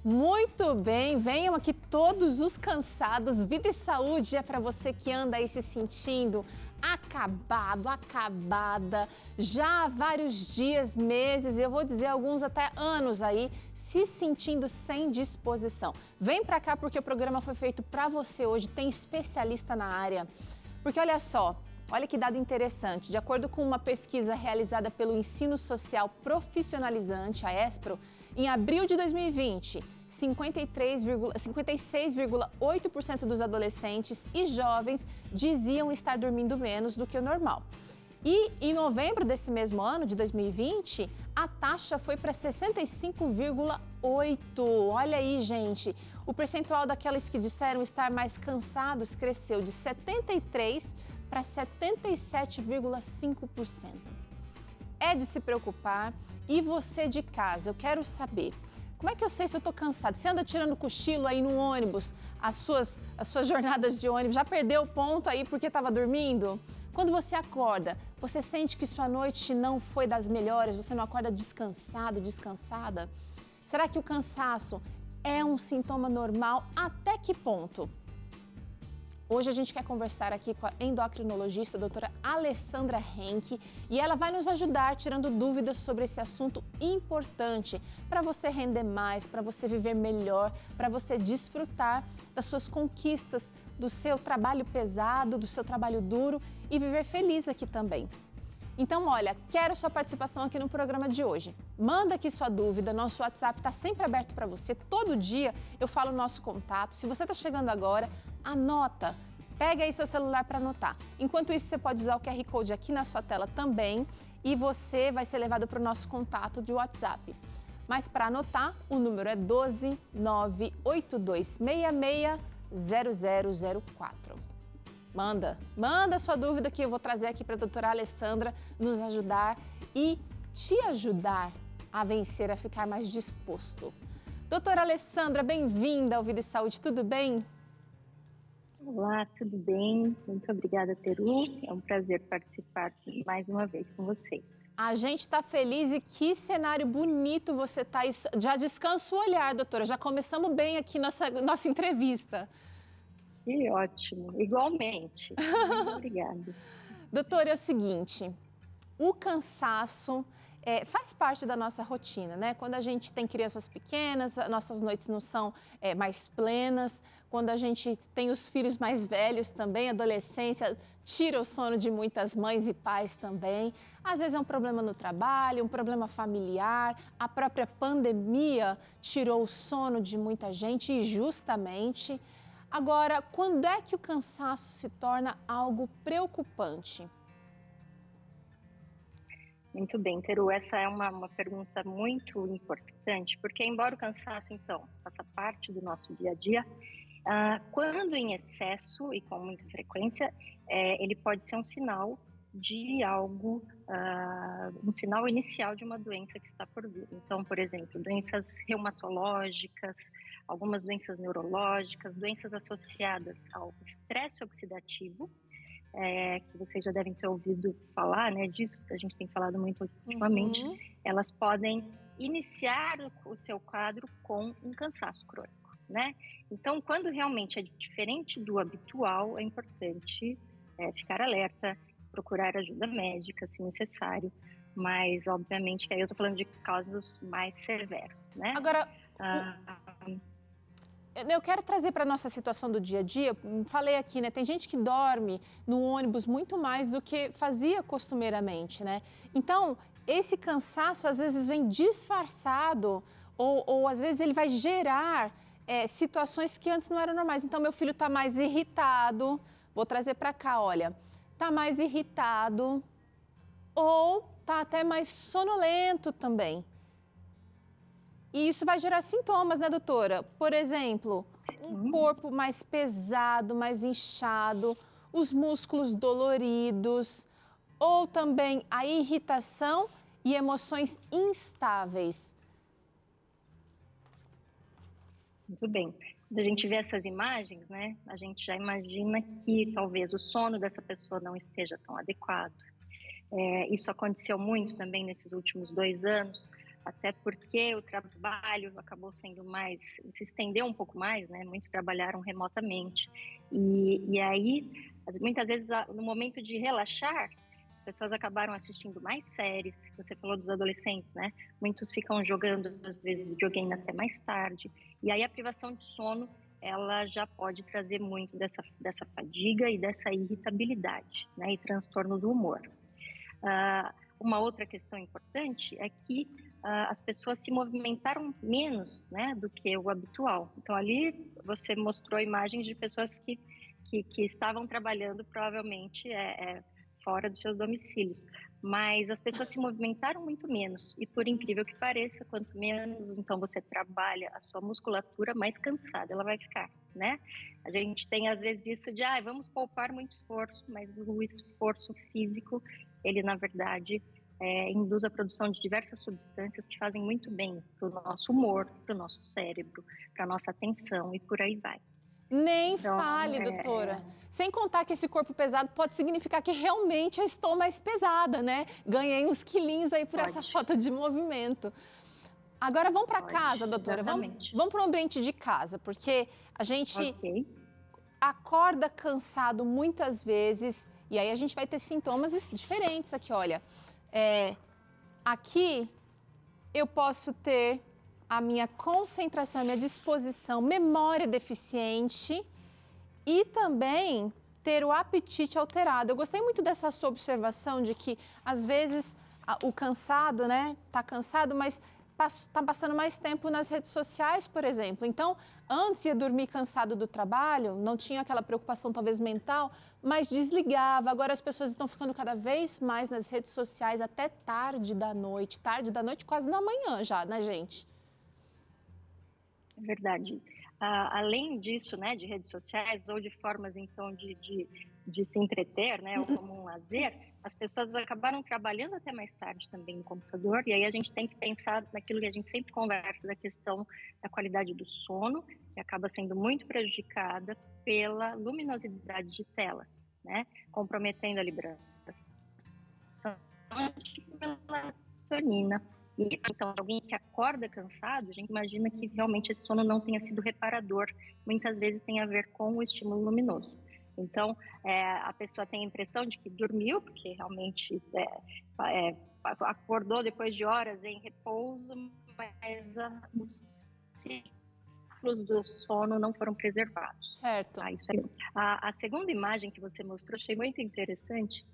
Muito bem, venham aqui todos os cansados. Vida e saúde é para você que anda aí se sentindo acabado, acabada, já há vários dias, meses, eu vou dizer alguns até anos aí, se sentindo sem disposição. Vem para cá porque o programa foi feito para você hoje, tem especialista na área. Porque olha só, olha que dado interessante, de acordo com uma pesquisa realizada pelo Ensino Social Profissionalizante, a ESPRO, em abril de 2020, 56,8% dos adolescentes e jovens diziam estar dormindo menos do que o normal. E em novembro desse mesmo ano, de 2020, a taxa foi para 65,8%. Olha aí, gente, o percentual daqueles que disseram estar mais cansados cresceu de 73% para 77,5%. É de se preocupar. E você de casa, eu quero saber, como é que eu sei se eu estou cansada? Você anda tirando cochilo aí no ônibus, as suas jornadas de ônibus, já perdeu o ponto aí porque estava dormindo? Quando você acorda, você sente que sua noite não foi das melhores, você não acorda descansado, descansada? Será que o cansaço é um sintoma normal? Até que ponto? Hoje a gente quer conversar aqui com a endocrinologista, a doutora Alessandra Henke, e ela vai nos ajudar tirando dúvidas sobre esse assunto importante para você render mais, para você viver melhor, para você desfrutar das suas conquistas, do seu trabalho pesado, do seu trabalho duro e viver feliz aqui também. Então, olha, quero sua participação aqui no programa de hoje. Manda aqui sua dúvida, nosso WhatsApp está sempre aberto para você. Todo dia eu falo o nosso contato. Se você está chegando agora, anota, pega aí seu celular para anotar. Enquanto isso, você pode usar o QR Code aqui na sua tela também e você vai ser levado para o nosso contato de WhatsApp. Mas para anotar, o número é 12 98266 0004. Manda sua dúvida que eu vou trazer aqui para a doutora Alessandra nos ajudar e te ajudar a vencer, a ficar mais disposto. Doutora Alessandra, bem-vinda ao Vida e Saúde, tudo bem? Olá, tudo bem? Muito obrigada, Teru. É um prazer participar mais uma vez com vocês. A gente está feliz e que cenário bonito você está. Já descansa o olhar, doutora. Já começamos bem aqui nossa entrevista. Que ótimo, igualmente. Muito obrigada. Doutora, é o seguinte, o cansaço faz parte da nossa rotina, né? Quando a gente tem crianças pequenas, nossas noites não são mais plenas. Quando a gente tem os filhos mais velhos também, adolescência, tira o sono de muitas mães e pais também. Às vezes é um problema no trabalho, um problema familiar. A própria pandemia tirou o sono de muita gente e justamente. Agora, quando é que o cansaço se torna algo preocupante? Muito bem, Teru, essa é uma pergunta muito importante, porque embora o cansaço, então, faça parte do nosso dia a dia, quando em excesso e com muita frequência, ele pode ser um sinal de algo, um sinal inicial de uma doença que está por vir. Então, por exemplo, doenças reumatológicas, algumas doenças neurológicas, doenças associadas ao estresse oxidativo, que vocês já devem ter ouvido falar, né, disso, que a gente tem falado muito ultimamente, elas podem iniciar o seu quadro com um cansaço crônico, né? Então, quando realmente é diferente do habitual, é importante ficar alerta, procurar ajuda médica, se necessário, mas, obviamente, que aí eu estou falando de casos mais severos, né? Agora, eu quero trazer para a nossa situação do dia a dia, falei aqui, né, tem gente que dorme no ônibus muito mais do que fazia costumeiramente, né? Então, esse cansaço às vezes vem disfarçado ou às vezes ele vai gerar situações que antes não eram normais. Então, meu filho está mais irritado, vou trazer para cá, olha, está mais irritado ou está até mais sonolento também. E isso vai gerar sintomas, né, doutora? Por exemplo, um corpo mais pesado, mais inchado, os músculos doloridos, ou também a irritação e emoções instáveis. Muito bem. Quando a gente vê essas imagens, né, a gente já imagina que talvez o sono dessa pessoa não esteja tão adequado. Isso aconteceu muito também nesses últimos 2 anos, até porque o trabalho acabou sendo mais, se estendeu um pouco mais, né? Muitos trabalharam remotamente. E aí, muitas vezes, no momento de relaxar, as pessoas acabaram assistindo mais séries. Você falou dos adolescentes, né? Muitos ficam jogando, às vezes, videogame até mais tarde. E aí a privação de sono, ela já pode trazer muito dessa fadiga e dessa irritabilidade, né? E transtorno do humor. Uma outra questão importante é que as pessoas se movimentaram menos, né, do que o habitual. Então, ali você mostrou imagens de pessoas que estavam trabalhando provavelmente fora dos seus domicílios. Mas as pessoas se movimentaram muito menos. E por incrível que pareça, quanto menos então você trabalha, a sua musculatura, mais cansada ela vai ficar, né? A gente tem às vezes isso de, vamos poupar muito esforço, mas o esforço físico, ele na verdade induz a produção de diversas substâncias que fazem muito bem para o nosso humor, para o nosso cérebro, para a nossa atenção e por aí vai. Nem fale, doutora. Sem contar que esse corpo pesado pode significar que realmente eu estou mais pesada, né? Ganhei uns quilinhos aí por essa falta de movimento. Agora vamos para casa, doutora. Vamos para o ambiente de casa, porque a gente acorda cansado muitas vezes e aí a gente vai ter sintomas diferentes aqui, olha. Aqui eu posso ter a minha concentração, a minha disposição, memória deficiente e também ter o apetite alterado. Eu gostei muito dessa sua observação de que, às vezes, o cansado, né, tá cansado, mas tá passando mais tempo nas redes sociais, por exemplo. Então, antes ia dormir cansado do trabalho, não tinha aquela preocupação talvez mental, mas desligava. Agora as pessoas estão ficando cada vez mais nas redes sociais até tarde da noite, quase na manhã já, né, gente? Verdade. Além disso, né, de redes sociais ou de formas, então, de se entreter, né, ou como um lazer, as pessoas acabaram trabalhando até mais tarde também no computador, e aí a gente tem que pensar naquilo que a gente sempre conversa, da questão da qualidade do sono, que acaba sendo muito prejudicada pela luminosidade de telas, né, comprometendo a liberação de melatonina. Então, alguém que acorda cansado, a gente imagina que realmente esse sono não tenha sido reparador. Muitas vezes tem a ver com o estímulo luminoso. Então, a pessoa tem a impressão de que dormiu, porque realmente acordou depois de horas em repouso, mas os ciclos do sono não foram preservados. Certo. Isso aí. A segunda imagem que você mostrou, achei muito interessante.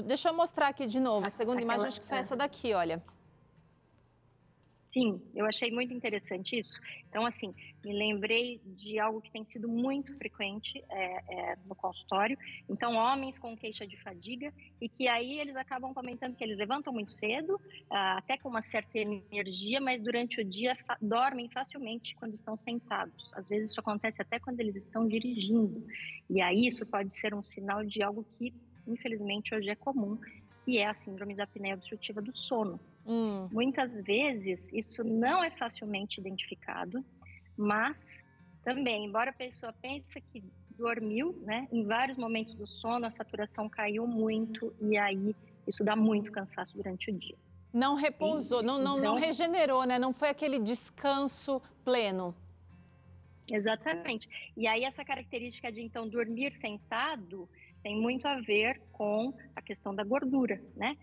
Deixa eu mostrar aqui de novo. A segunda imagem, acho que foi essa daqui, olha. Sim, eu achei muito interessante isso. Então, assim, me lembrei de algo que tem sido muito frequente no consultório. Então, homens com queixa de fadiga e que aí eles acabam comentando que eles levantam muito cedo, até com uma certa energia, mas durante o dia dormem facilmente quando estão sentados. Às vezes isso acontece até quando eles estão dirigindo. E aí isso pode ser um sinal de algo que, infelizmente, hoje é comum, que é a síndrome da apneia obstrutiva do sono. Muitas vezes isso não é facilmente identificado, mas também, embora a pessoa pense que dormiu, né, em vários momentos do sono a saturação caiu muito e aí isso dá muito cansaço durante o dia. Não repousou, não regenerou, né? Não foi aquele descanso pleno. Exatamente. E aí essa característica de, então, dormir sentado tem muito a ver com a questão da gordura, né?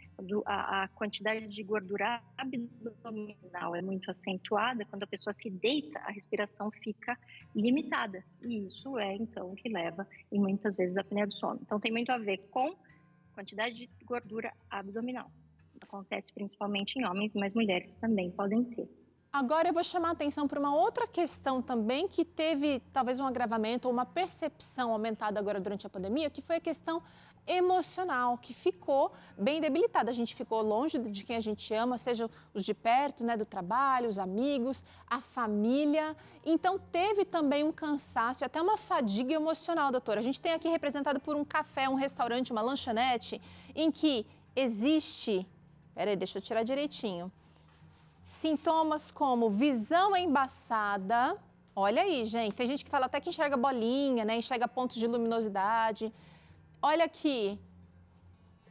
A quantidade de gordura abdominal é muito acentuada. Quando a pessoa se deita, a respiração fica limitada. E isso então, o que leva, e muitas vezes, à apneia do sono. Então, tem muito a ver com quantidade de gordura abdominal. Acontece principalmente em homens, mas mulheres também podem ter. Agora eu vou chamar a atenção para uma outra questão também que teve talvez um agravamento ou uma percepção aumentada agora durante a pandemia, que foi a questão emocional, que ficou bem debilitada. A gente ficou longe de quem a gente ama, seja os de perto, né, do trabalho, os amigos, a família. Então teve também um cansaço e até uma fadiga emocional, doutora. A gente tem aqui representado por um café, um restaurante, uma lanchonete, em que existe... Peraí, deixa eu tirar direitinho. Sintomas como visão embaçada, olha aí, gente, tem gente que fala até que enxerga bolinha, né, enxerga pontos de luminosidade. Olha aqui,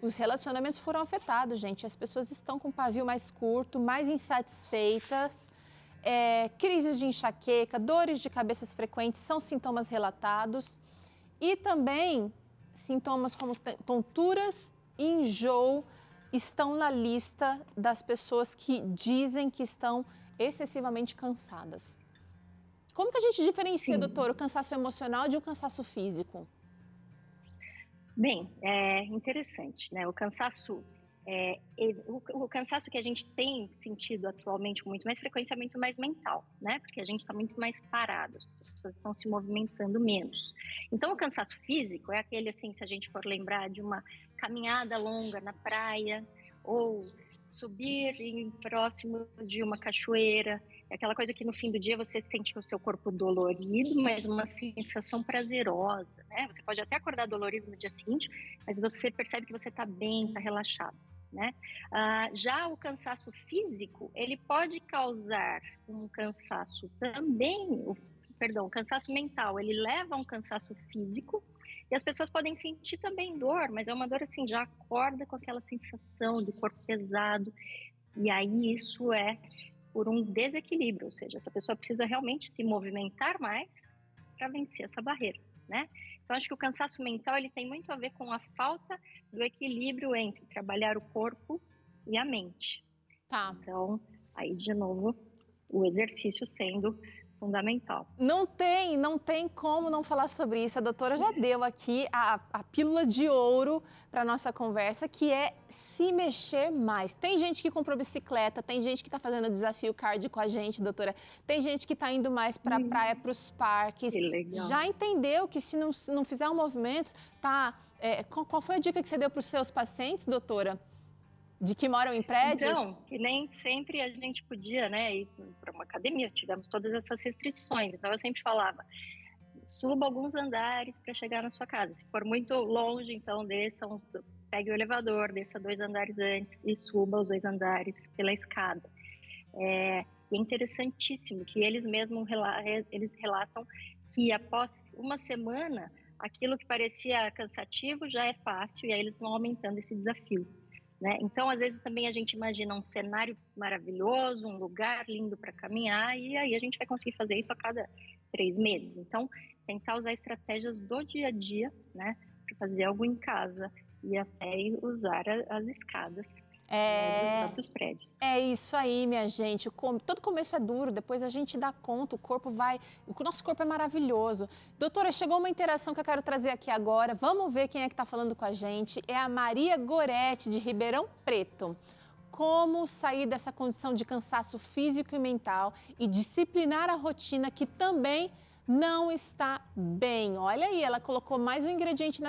Os relacionamentos foram afetados, gente. As pessoas estão com o pavio mais curto, mais insatisfeitas. Crises de enxaqueca, dores de cabeças frequentes são sintomas relatados. E também sintomas como tonturas e enjoo estão na lista das pessoas que dizem que estão excessivamente cansadas. Como que a gente diferencia, doutor, o cansaço emocional de um cansaço físico? Bem, é interessante, né? O cansaço que a gente tem sentido atualmente com muito mais frequência é muito mais mental, né? Porque a gente está muito mais parado, as pessoas estão se movimentando menos. Então, o cansaço físico é aquele, assim, se a gente for lembrar de uma caminhada longa na praia ou subir próximo de uma cachoeira, é aquela coisa que no fim do dia você sente o seu corpo dolorido, mas uma sensação prazerosa, né? Você pode até acordar dolorido no dia seguinte, mas você percebe que você está bem, está relaxado, né? Já o cansaço físico, ele pode causar um cansaço também, o cansaço mental, ele leva a um cansaço físico, e as pessoas podem sentir também dor, mas é uma dor assim, já acorda com aquela sensação do corpo pesado, e aí isso é por um desequilíbrio, ou seja, essa pessoa precisa realmente se movimentar mais para vencer essa barreira, né? Então, acho que o cansaço mental, ele tem muito a ver com a falta do equilíbrio entre trabalhar o corpo e a mente. Tá. Então, aí, de novo, o exercício sendo fundamental. Não tem como não falar sobre isso. A doutora já deu aqui a pílula de ouro para a nossa conversa, que é se mexer mais. Tem gente que comprou bicicleta, tem gente que está fazendo desafio cardio com a gente, doutora. Tem gente que está indo mais para a praia, para os parques. Que legal. Já entendeu que se não fizer um movimento, tá? Qual foi a dica que você deu para os seus pacientes, doutora? De que moram em prédios? Então, que nem sempre a gente podia, né, ir para uma academia, tivemos todas essas restrições. Então, eu sempre falava, suba alguns andares para chegar na sua casa. Se for muito longe, então pegue o elevador, desça 2 andares antes e suba os 2 andares pela escada. E é interessantíssimo que eles mesmos eles relatam que após uma semana, aquilo que parecia cansativo já é fácil, e aí eles vão aumentando esse desafio. Né? Então, às vezes também a gente imagina um cenário maravilhoso, um lugar lindo para caminhar, e aí a gente vai conseguir fazer isso a cada 3 meses. Então, tentar usar estratégias do dia a dia, né, para fazer algo em casa e até usar as escadas dos próprios prédios. É isso aí, minha gente. Todo começo é duro, depois a gente dá conta, o nosso corpo é maravilhoso. Doutora, chegou uma interação que eu quero trazer aqui agora. Vamos ver quem é que está falando com a gente. É a Maria Gorete, de Ribeirão Preto. Como sair dessa condição de cansaço físico e mental e disciplinar a rotina que também não está bem. Olha aí, ela colocou mais um ingrediente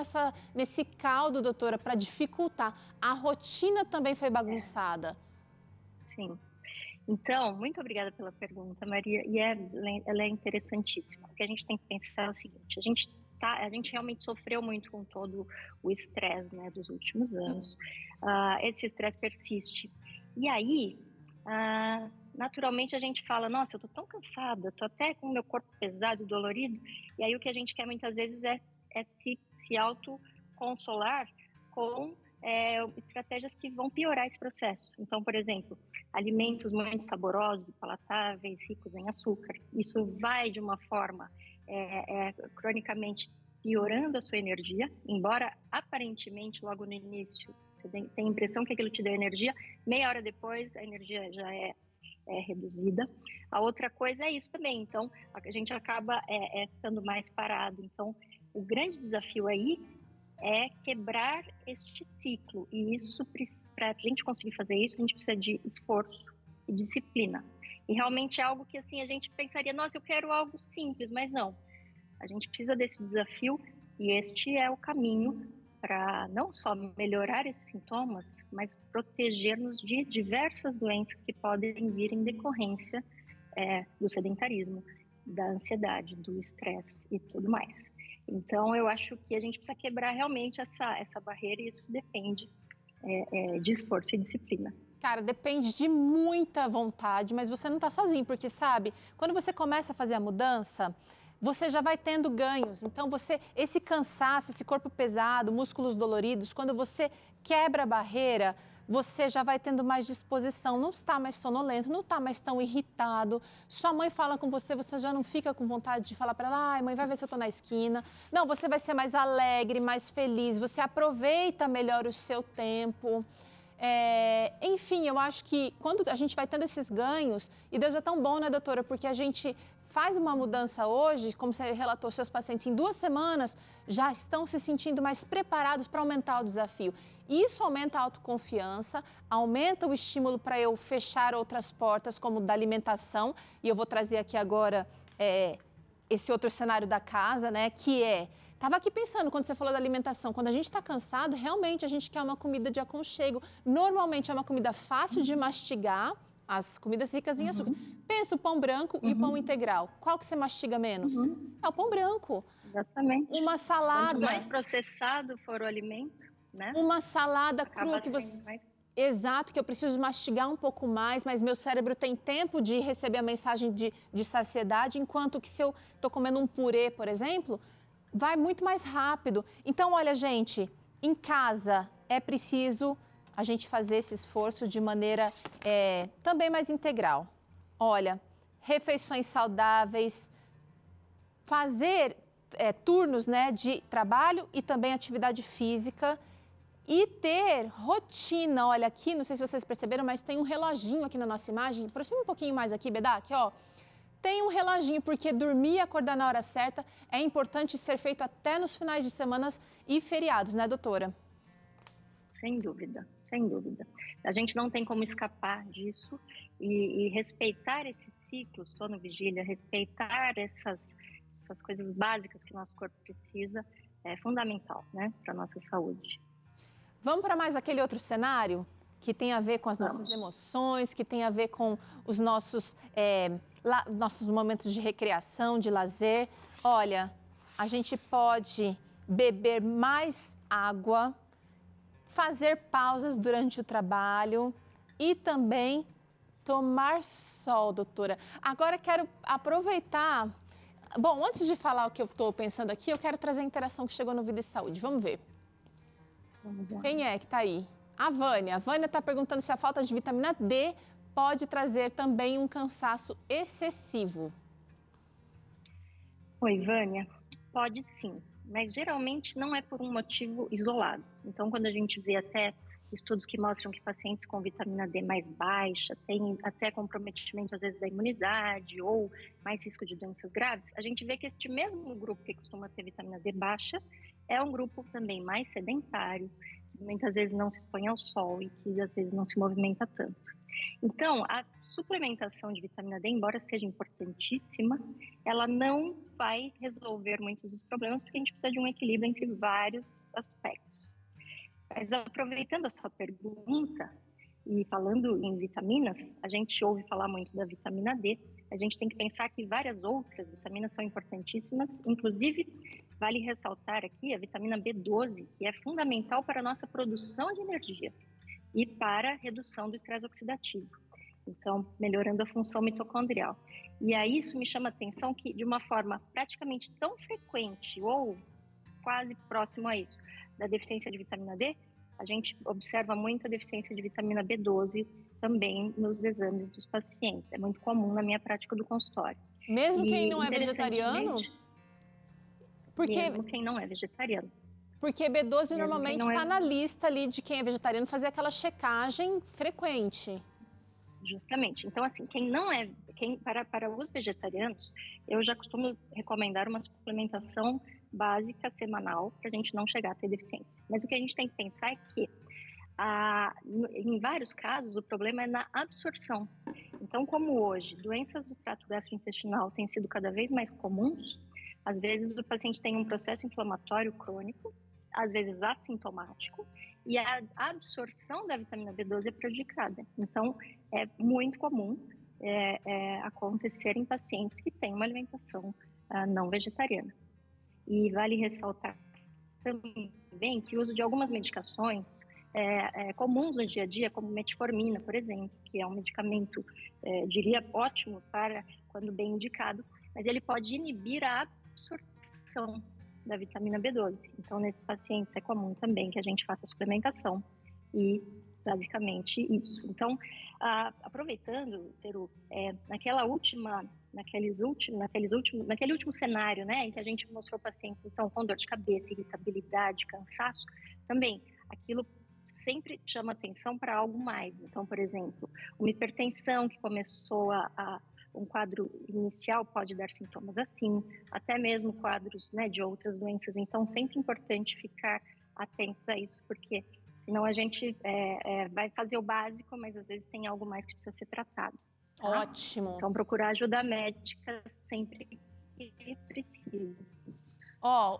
nesse caldo, doutora, para dificultar. A rotina também foi bagunçada. Sim. Então, muito obrigada pela pergunta, Maria, e ela é interessantíssima. O que a gente tem que pensar é o seguinte, a gente realmente sofreu muito com todo o estresse, né, dos últimos anos. Esse estresse persiste. E aí, naturalmente a gente fala, nossa, eu tô tão cansada, tô até com o meu corpo pesado e dolorido, e aí o que a gente quer muitas vezes é se autoconsolar com estratégias que vão piorar esse processo. Então, por exemplo, alimentos muito saborosos e palatáveis, ricos em açúcar, isso vai de uma forma cronicamente piorando a sua energia, embora aparentemente logo no início você tem a impressão que aquilo te deu energia, meia hora depois a energia já é reduzida. A outra coisa é isso também, então a gente acaba ficando mais parado. Então, o grande desafio aí é quebrar este ciclo, e isso, para a gente conseguir fazer isso, a gente precisa de esforço e disciplina. E realmente é algo que assim a gente pensaria, nossa, eu quero algo simples, mas não. A gente precisa desse desafio, e este é o caminho para não só melhorar esses sintomas, mas proteger-nos de diversas doenças que podem vir em decorrência do sedentarismo, da ansiedade, do estresse e tudo mais. Então, eu acho que a gente precisa quebrar realmente essa barreira, e isso depende de esforço e disciplina. Cara, depende de muita vontade, mas você não está sozinho, porque sabe, quando você começa a fazer a mudança, você já vai tendo ganhos. Então, esse cansaço, esse corpo pesado, músculos doloridos, quando você quebra a barreira, você já vai tendo mais disposição, não está mais sonolento, não está mais tão irritado. Sua mãe fala com você, você já não fica com vontade de falar para ela, ai, mãe, vai ver se eu estou na esquina. Não, você vai ser mais alegre, mais feliz, você aproveita melhor o seu tempo. Enfim, eu acho que quando a gente vai tendo esses ganhos, e Deus é tão bom, né, doutora? Porque a gente faz uma mudança hoje, como você relatou, seus pacientes em 2 semanas já estão se sentindo mais preparados para aumentar o desafio. Isso aumenta a autoconfiança, aumenta o estímulo para eu fechar outras portas, como da alimentação, e eu vou trazer aqui agora esse outro cenário da casa, né, que estava aqui pensando, quando você falou da alimentação, quando a gente está cansado, realmente a gente quer uma comida de aconchego. Normalmente é uma comida fácil de mastigar, as comidas ricas em açúcar. Pensa o pão branco e o pão integral. Qual que você mastiga menos? É o pão branco. Exatamente. Uma salada. Quanto mais processado for o alimento, né? Uma salada crua que você... Exato, que eu preciso mastigar um pouco mais, mas meu cérebro tem tempo de receber a mensagem de saciedade, enquanto que se eu estou comendo um purê, por exemplo, vai muito mais rápido. Então, olha, gente, em casa é preciso a gente fazer esse esforço de maneira também mais integral. Olha, refeições saudáveis, fazer turnos, né, de trabalho e também atividade física e ter rotina. Olha aqui, não sei se vocês perceberam, mas tem um reloginho aqui na nossa imagem. Aproxima um pouquinho mais aqui, Bedak, ó. Tem um reloginho, porque dormir e acordar na hora certa é importante ser feito até nos finais de semana e feriados, né, doutora? Sem dúvida, sem dúvida. A gente não tem como escapar disso e respeitar esse ciclo, sono, vigília, respeitar essas coisas básicas que o nosso corpo precisa é fundamental, né, para a nossa saúde. Vamos para mais aquele outro cenário que tem a ver com as nossas emoções, que tem a ver com os nossos momentos de recreação, de lazer. Olha, a gente pode beber mais água, fazer pausas durante o trabalho e também tomar sol, doutora. Agora quero aproveitar... Bom, antes de falar o que eu estou pensando aqui, eu quero trazer a interação que chegou no Vida e Saúde. Vamos ver. Quem é que está aí? A Vânia. A Vânia está perguntando se a falta de vitamina D pode trazer também um cansaço excessivo. Oi, Vânia. Pode sim, mas geralmente não é por um motivo isolado. Então, quando a gente vê até estudos que mostram que pacientes com vitamina D mais baixa têm até comprometimento, às vezes, da imunidade ou mais risco de doenças graves, a gente vê que este mesmo grupo que costuma ter vitamina D baixa é um grupo também mais sedentário, que muitas vezes não se expõe ao sol e que às vezes não se movimenta tanto. Então, a suplementação de vitamina D, embora seja importantíssima, ela não vai resolver muitos dos problemas, porque a gente precisa de um equilíbrio entre vários aspectos. Mas aproveitando a sua pergunta e falando em vitaminas, a gente ouve falar muito da vitamina D, a gente tem que pensar que várias outras vitaminas são importantíssimas, inclusive vale ressaltar aqui a vitamina B12, que é fundamental para a nossa produção de energia e para a redução do estresse oxidativo, então melhorando a função mitocondrial. E aí isso me chama a atenção que de uma forma praticamente tão frequente ou quase próximo a isso, da deficiência de vitamina D, a gente observa muito a deficiência de vitamina B12 também nos exames dos pacientes. É muito comum na minha prática do consultório. Mesmo quem não é vegetariano? Mesmo quem não é vegetariano. Porque B12 normalmente está na lista ali de quem é vegetariano fazer aquela checagem frequente. Justamente. Então, assim, para os vegetarianos, eu já costumo recomendar uma suplementação básica semanal para a gente não chegar a ter deficiência. Mas o que a gente tem que pensar é que, em vários casos, o problema é na absorção. Então, como hoje, doenças do trato gastrointestinal têm sido cada vez mais comuns, às vezes o paciente tem um processo inflamatório crônico, às vezes assintomático, e a absorção da vitamina B12 é prejudicada. Então, é muito comum acontecer em pacientes que têm uma alimentação não vegetariana. E vale ressaltar também que o uso de algumas medicações comuns no dia a dia, como metformina, por exemplo, que é um medicamento, diria, ótimo para quando bem indicado, mas ele pode inibir a absorção da vitamina B12. Então, nesses pacientes é comum também que a gente faça suplementação e basicamente isso. Então, aproveitando, Teru, naquele último cenário, né, em que a gente mostrou pacientes então com dor de cabeça, irritabilidade, cansaço, também aquilo sempre chama atenção para algo mais. Então, por exemplo, uma hipertensão que começou um quadro inicial pode dar sintomas assim, até mesmo quadros, né, de outras doenças. Então, sempre importante ficar atentos a isso, porque senão a gente vai fazer o básico, mas às vezes tem algo mais que precisa ser tratado. Tá? Ótimo. Então, procurar ajuda médica sempre que precisa.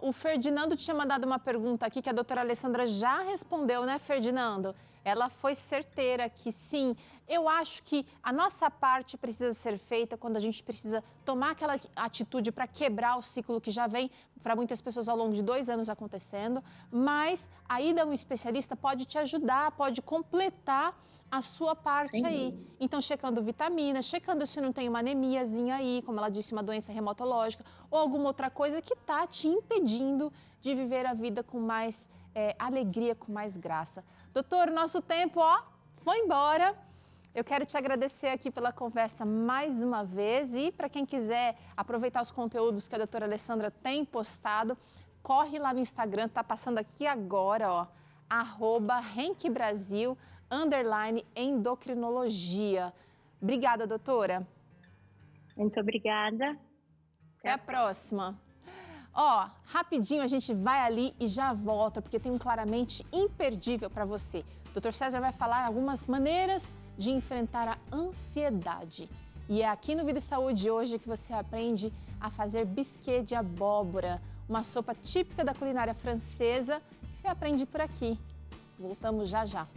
O Ferdinando tinha mandado uma pergunta aqui que a doutora Alessandra já respondeu, né, Ferdinando? Ela foi certeira que sim, eu acho que a nossa parte precisa ser feita quando a gente precisa tomar aquela atitude para quebrar o ciclo que já vem para muitas pessoas ao longo de 2 anos acontecendo, mas a ida a um especialista pode te ajudar, pode completar a sua parte Sim. aí. Então, checando vitaminas, checando se não tem uma anemiazinha aí, como ela disse, uma doença reumatológica, ou alguma outra coisa que está te impedindo de viver a vida com mais alegria, com mais graça. Doutor, nosso tempo, foi embora. Eu quero te agradecer aqui pela conversa mais uma vez e para quem quiser aproveitar os conteúdos que a doutora Alessandra tem postado, corre lá no Instagram, tá passando aqui agora, @RenqueBrasil_endocrinologia. Obrigada, doutora. Muito obrigada. Até a próxima. Rapidinho a gente vai ali e já volta, porque tem um claramente imperdível para você. Dr. César vai falar algumas maneiras de enfrentar a ansiedade. E é aqui no Vida e Saúde hoje que você aprende a fazer bisquê de abóbora, uma sopa típica da culinária francesa que você aprende por aqui. Voltamos já já.